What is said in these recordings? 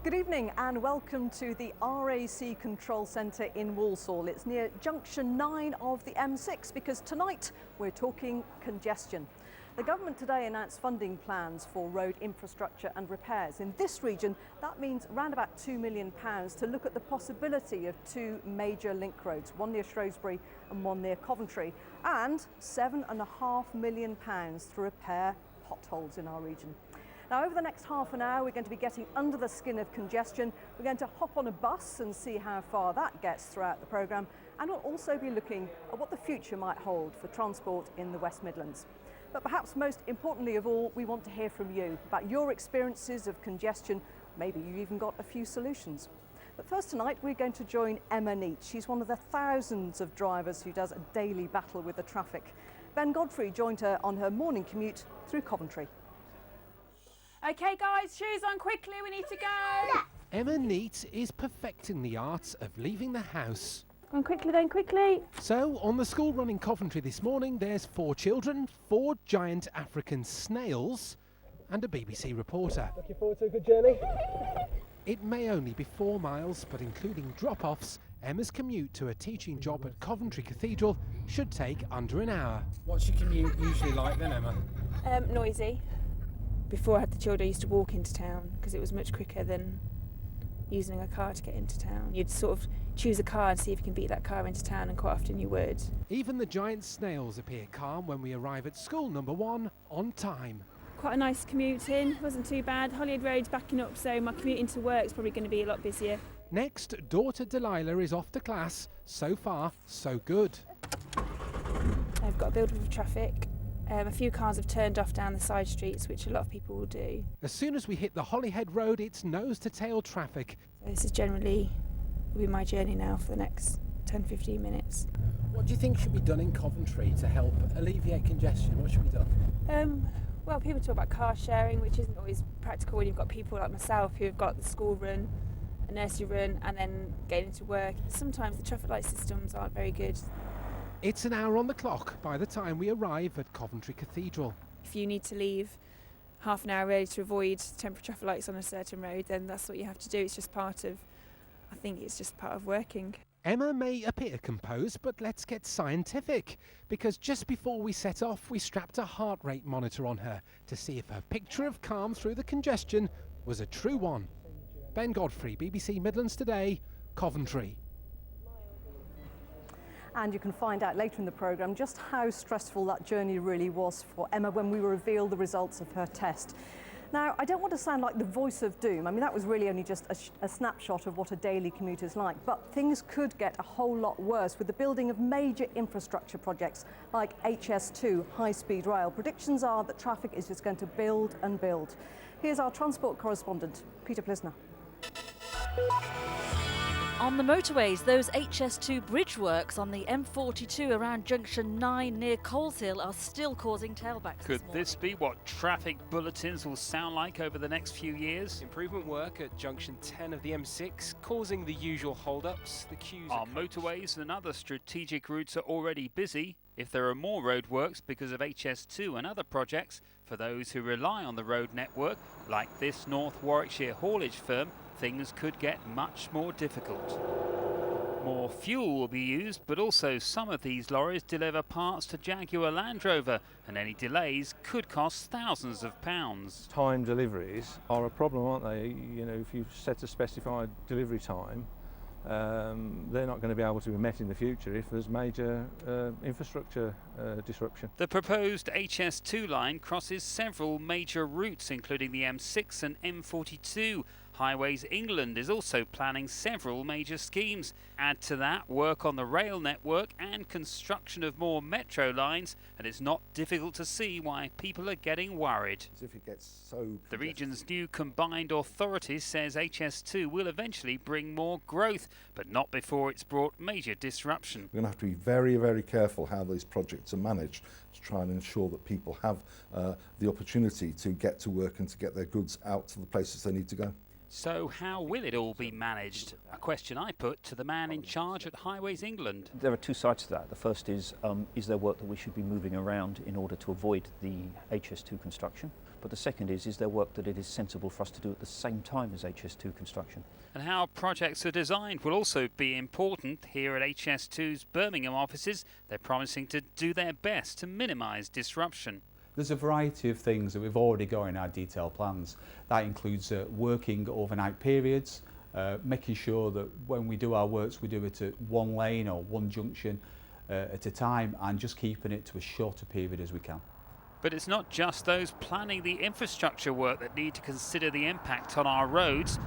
Good evening and welcome to the RAC Control Centre in Walsall. It's near junction 9 of the M6 because tonight we're talking congestion. The government today announced funding plans for road infrastructure and repairs. In this region, that means around about £2 million to look at the possibility of two major link roads, one near Shrewsbury and one near Coventry, and £7.5 million to repair potholes in our region. Now, over the next half an hour, we're going to be getting under the skin of congestion. We're going to hop on a bus and see how far that gets throughout the programme. And we'll also be looking at what the future might hold for transport in the West Midlands. But perhaps most importantly of all, we want to hear from you about your experiences of congestion. Maybe you've even got a few solutions. But first tonight, we're going to join Emma Neate. She's one of the thousands of drivers who does a daily battle with the traffic. Ben Godfrey joined her on her morning commute through Coventry. Okay guys, shoes on quickly, we need to go! Emma Neate is perfecting the art of leaving the house. Go on quickly then, quickly! So, on the school run in Coventry this morning, there's 4 children, 4 giant African snails, and a BBC reporter. Looking forward to a good journey? It may only be 4 miles, but including drop-offs, Emma's commute to a teaching job at Coventry Cathedral should take under an hour. What's your commute usually like then, Emma? Noisy. Before I had the children, I used to walk into town because it was much quicker than using a car to get into town. You'd sort of choose a car and see if you can beat that car into town, and quite often you would. Even the giant snails appear calm when we arrive at school number 1 on time. Quite a nice commute in, wasn't too bad. Holyhead Road's backing up, so my commute into work's probably going to be a lot busier. Next, daughter Delilah is off to class. So far, so good. I've got a build with traffic. A few cars have turned off down the side streets, which a lot of people will do. As soon as we hit the Holyhead Road, it's nose-to-tail traffic. So this is generally will be my journey now for the next 10-15 minutes. What do you think should be done in Coventry to help alleviate congestion? What should be done? Well, people talk about car sharing, which isn't always practical when you've got people like myself who have got the school run, a nursery run, and then getting into work. Sometimes the traffic light systems aren't very good. It's an hour on the clock by the time we arrive at Coventry Cathedral. If you need to leave half an hour early to avoid temporary traffic lights on a certain road, then that's what you have to do. It's just part of, I think it's just part of working. Emma may appear composed, but let's get scientific, because just before we set off, we strapped a heart rate monitor on her to see if her picture of calm through the congestion was a true one. Ben Godfrey, BBC Midlands Today, Coventry. And you can find out later in the programme just how stressful that journey really was for Emma when we reveal the results of her test. Now, I don't want to sound like the voice of doom. I mean, that was really only just a snapshot of what a daily commute is like. But things could get a whole lot worse with the building of major infrastructure projects like HS2, high-speed rail. Predictions are that traffic is just going to build and build. Here's our transport correspondent, Peter Plisner. On the motorways, those HS2 bridge works on the M42 around junction 9 near Coleshill are still causing tailbacks. Could this be what traffic bulletins will sound like over the next few years? Improvement work at junction 10 of the M6 causing the usual hold-ups. The queues Our motorways and other strategic routes are already busy. If there are more roadworks because of HS2 and other projects, for those who rely on the road network, like this North Warwickshire haulage firm, things could get much more difficult. More fuel will be used, but also some of these lorries deliver parts to Jaguar Land Rover, and any delays could cost thousands of pounds. Time deliveries are a problem, aren't they? You know, if you set a specified delivery time, they're not going to be able to be met in the future if there's major infrastructure disruption. The proposed HS2 line crosses several major routes, including the M6 and M42. Highways England is also planning several major schemes. Add to that work on the rail network and construction of more metro lines, and it's not difficult to see why people are getting worried. If it gets so the region's new combined authority says HS2 will eventually bring more growth, but not before it's brought major disruption. We're going to have to be very, very careful how these projects are managed to try and ensure that people have the opportunity to get to work and to get their goods out to the places they need to go. So how will it all be managed? A question I put to the man in charge at Highways England. There are two sides to that. The first is there work that we should be moving around in order to avoid the HS2 construction? But the second is there work that it is sensible for us to do at the same time as HS2 construction? And how projects are designed will also be important. Here at HS2's Birmingham offices, they're promising to do their best to minimise disruption. There's a variety of things that we've already got in our detailed plans. That includes working overnight periods, making sure that when we do our works we do it at one lane or one junction at a time, and just keeping it to as short a period as we can. But it's not just those planning the infrastructure work that need to consider the impact on our roads.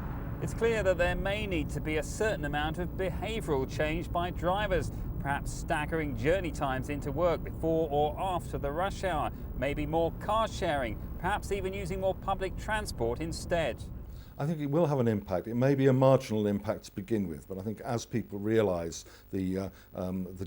It's clear that there may need to be a certain amount of behavioural change by drivers, perhaps staggering journey times into work before or after the rush hour, maybe more car sharing, perhaps even using more public transport instead. I think it will have an impact. It may be a marginal impact to begin with, but I think as people realise the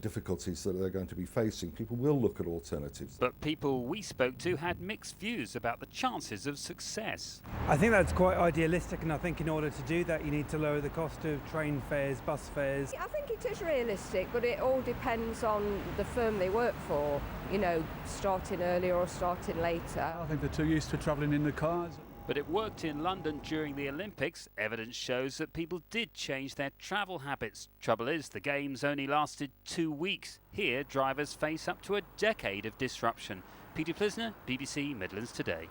difficulties that they're going to be facing, people will look at alternatives. But people we spoke to had mixed views about the chances of success. I think that's quite idealistic, and I think in order to do that you need to lower the cost of train fares, bus fares. I think it is realistic, but it all depends on the firm they work for, you know, starting earlier or starting later. I think they're too used to travelling in the cars. But it worked in London during the Olympics. Evidence shows that people did change their travel habits. Trouble is, the Games only lasted 2 weeks. Here, drivers face up to a decade of disruption. Peter Plisner, BBC Midlands Today.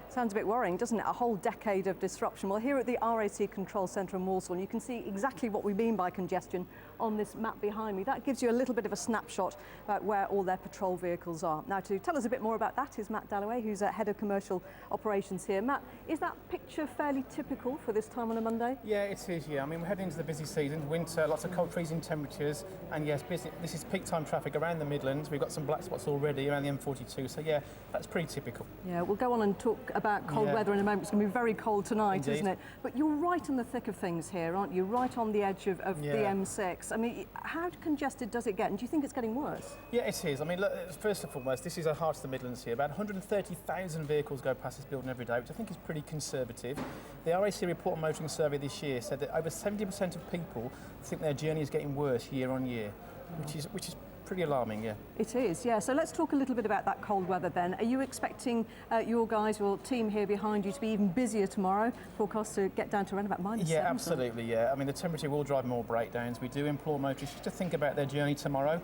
Sounds a bit worrying, doesn't it? A whole decade of disruption. Well, here at the RAC Control Centre in Walsall, you can see exactly what we mean by congestion on this map behind me. That gives you a little bit of a snapshot about where all their patrol vehicles are. Now, to tell us a bit more about that is Matt Dalloway, who's Head of Commercial Operations here. Matt, is that picture fairly typical for this time on a Monday? Yeah, it is, yeah. I mean, we're heading into the busy season, winter, lots of cold freezing temperatures, and yes, this is peak time traffic around the Midlands. We've got some black spots already around the M42, so yeah, that's pretty typical. Yeah, we'll go on and talk about cold weather in a moment. It's going to be very cold tonight, Indeed. Isn't it? But you're right in the thick of things here, aren't you? Right on the edge of the M6. I mean, how congested does it get, and do you think it's getting worse? Yeah, it is. I mean, look, first and foremost, this is the heart of the Midlands here. About 130,000 vehicles go past this building every day, which I think is pretty conservative. The RAC Report on Motoring survey this year said that over 70% of people think their journey is getting worse year on year, which is pretty alarming, yeah. It is, yeah. So let's talk a little bit about that cold weather then. Are you expecting your guys, your team here behind you, to be even busier tomorrow? Forecast to get down to around about -7. Yeah, absolutely, yeah. I mean, the temperature will drive more breakdowns. We do implore motorists to think about their journey tomorrow.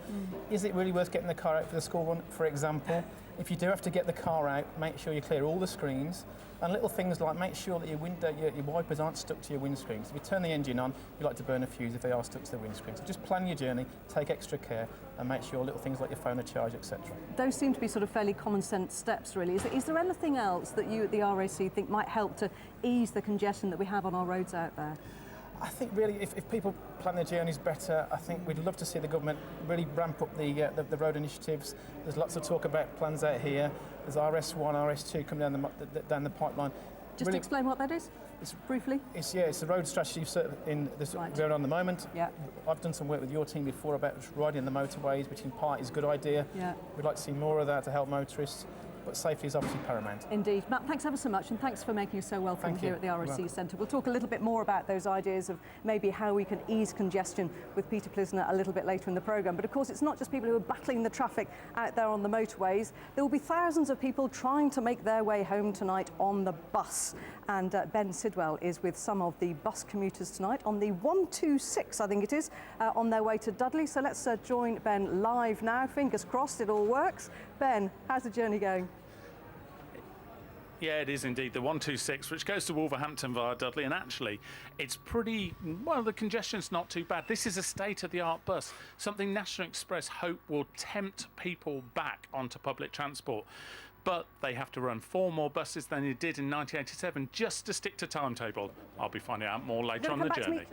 Is it really worth getting the car out for the school run, for example? If you do have to get the car out, make sure you clear all the screens. And little things like make sure that your wipers aren't stuck to your windscreen. So if you turn the engine on, you like to burn a fuse if they are stuck to the windscreen. So just plan your journey, take extra care, and make sure little things like your phone are charged, etc. Those seem to be sort of fairly common sense steps, really. Is there anything else that you at the RAC think might help to ease the congestion that we have on our roads out there? I think really if people plan their journeys better, I think we'd love to see the government really ramp up the road initiatives. There's lots of talk about plans out here. There's RS1, RS2 coming down the pipeline. Just really, explain what that is, briefly. It's the road strategy in this going on at the moment. Yeah. I've done some work with your team before about riding the motorways, which in part is a good idea. Yeah. We'd like to see more of that to help motorists. But safety is obviously paramount. Indeed. Matt, thanks ever so much, and thanks for making us so welcome here at the RAC Centre. We'll talk a little bit more about those ideas of maybe how we can ease congestion with Peter Plisner a little bit later in the programme. But of course, it's not just people who are battling the traffic out there on the motorways. There will be thousands of people trying to make their way home tonight on the bus. And Ben Sidwell is with some of the bus commuters tonight on the 126, I think it is, on their way to Dudley. So let's join Ben live now. Fingers crossed it all works. Ben, how's the journey going? Yeah, it is indeed the 126, which goes to Wolverhampton via Dudley, and actually it's pretty, well, the congestion's not too bad. This is a state-of-the-art bus, something National Express hope will tempt people back onto public transport. But they have to run 4 more buses than they did in 1987 just to stick to timetable. I'll be finding out more later on the journey.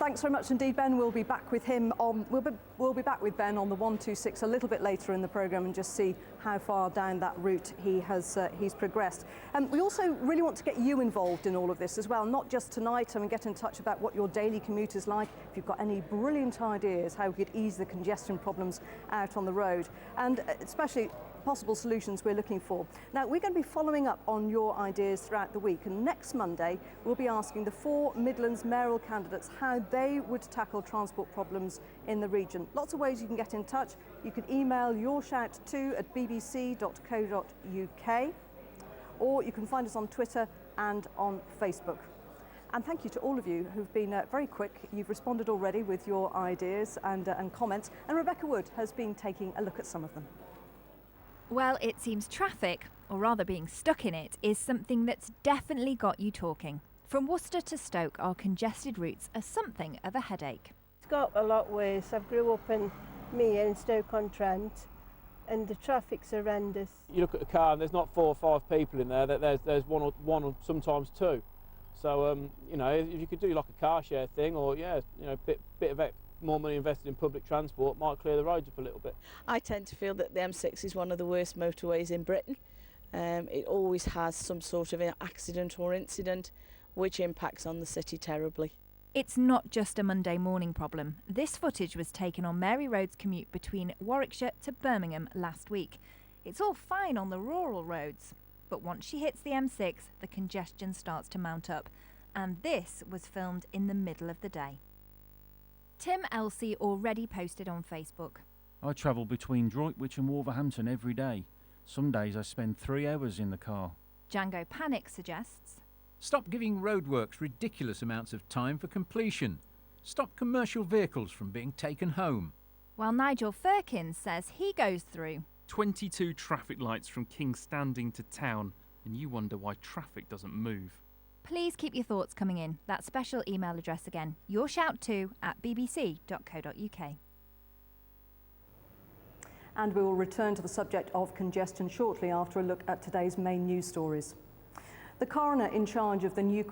Thanks very much indeed, Ben. We'll be back with him on. We'll be back with Ben on the 126 a little bit later in the programme and just see how far down that route he's progressed. We also really want to get you involved in all of this as well, not just tonight. I mean, get in touch about what your daily commute is like. If you've got any brilliant ideas how we could ease the congestion problems out on the road, and especially possible solutions we're looking for. Now, we're going to be following up on your ideas throughout the week, and next Monday we'll be asking the 4 Midlands mayoral candidates how they would tackle transport problems in the region. Lots of ways you can get in touch. You can email your shout to at bbc.co.uk, or you can find us on Twitter and on Facebook. And thank you to all of you who've been very quick. You've responded already with your ideas and comments, and Rebecca Wood has been taking a look at some of them. Well, it seems traffic, or rather being stuck in it, is something that's definitely got you talking. From Worcester to Stoke, our congested routes are something of a headache. It's got a lot worse. I grew up in Stoke-on-Trent, and the traffic's horrendous. You look at the car and there's not 4 or 5 people in there, there's one or sometimes 2. So, you know, if you could do like a car share thing, or, yeah, you know, bit of more money invested in public transport might clear the roads up a little bit. I tend to feel that the M6 is one of the worst motorways in Britain. It always has some sort of an accident or incident which impacts on the city terribly. It's not just a Monday morning problem. This footage was taken on Mary Road's commute between Warwickshire to Birmingham last week. It's all fine on the rural roads, but once she hits the M6, the congestion starts to mount up. And this was filmed in the middle of the day. Tim Elsey already posted on Facebook. I travel between Droitwich and Wolverhampton every day. Some days I spend 3 hours in the car. Django Panic suggests, stop giving roadworks ridiculous amounts of time for completion. Stop commercial vehicles from being taken home. While Nigel Firkins says he goes through 22 traffic lights from King's Standing to town, and you wonder why traffic doesn't move. Please keep your thoughts coming in. That special email address again, yourshout2@bbc.co.uk. And we will return to the subject of congestion shortly after a look at today's main news stories. The coroner in charge of the new